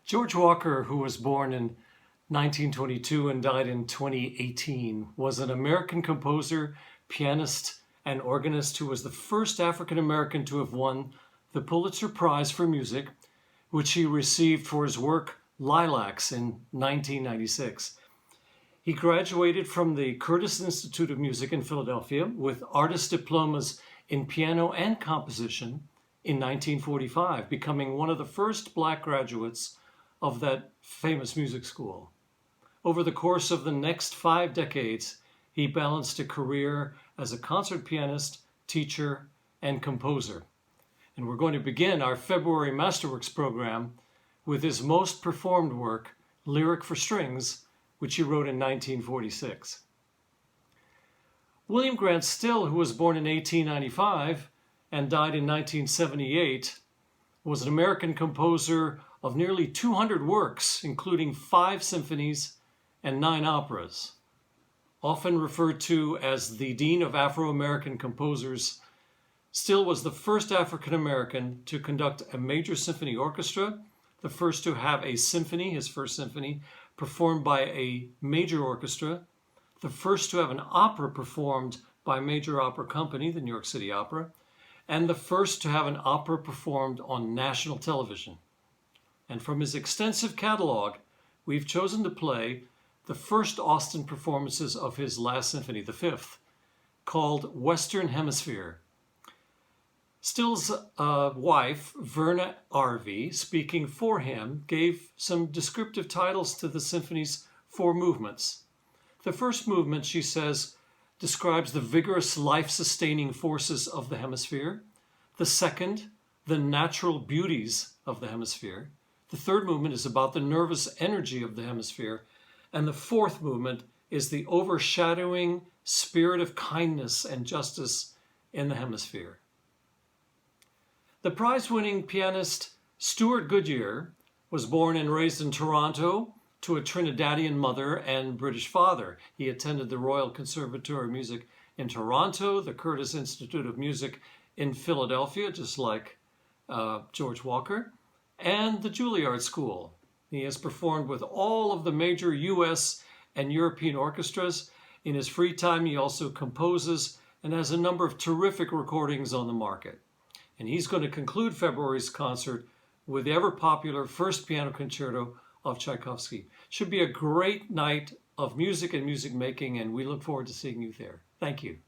George Walker, who was born in 1922 and died in 2018, was an American composer, pianist, and organist who was the first African American to have won the Pulitzer Prize for Music, which he received for his work Lilacs in 1996. He graduated from the Curtis Institute of Music in Philadelphia with artist diplomas in piano and composition in 1945, becoming one of the first Black graduates of that famous music school. Over the course of the next 5 decades, he balanced a career as a concert pianist, teacher, and composer. And we're going to begin our February Masterworks program with his most performed work, Lyric for Strings, which he wrote in 1946. William Grant Still, who was born in 1895 and died in 1978, was an American composer of nearly 200 works, including 5 symphonies and 9 operas. Often referred to as the Dean of Afro-American Composers, Still was the first African American to conduct a major symphony orchestra, the first to have a symphony, his first symphony, performed by a major orchestra, the first to have an opera performed by a major opera company, the New York City Opera, and the first to have an opera performed on national television. And from his extensive catalog, we've chosen to play the first Austin performances of his last symphony, the 5th, called Western Hemisphere. Still's wife, Verna Arvey, speaking for him, gave some descriptive titles to the symphony's 4 movements. The first movement, she says, describes the vigorous life-sustaining forces of the hemisphere. The second, the natural beauties of the hemisphere. The third movement is about the nervous energy of the hemisphere. And the fourth movement is the overshadowing spirit of kindness and justice in the hemisphere. The prize-winning pianist Stuart Goodyear was born and raised in Toronto to a Trinidadian mother and British father. He attended the Royal Conservatoire of Music in Toronto, the Curtis Institute of Music in Philadelphia, just like George Walker, and the Juilliard School. He has performed with all of the major US and European orchestras. In his free time, he also composes and has a number of terrific recordings on the market. And he's going to conclude February's concert with the ever-popular First Piano Concerto of Tchaikovsky. Should be a great night of music and music making, and we look forward to seeing you there. Thank you.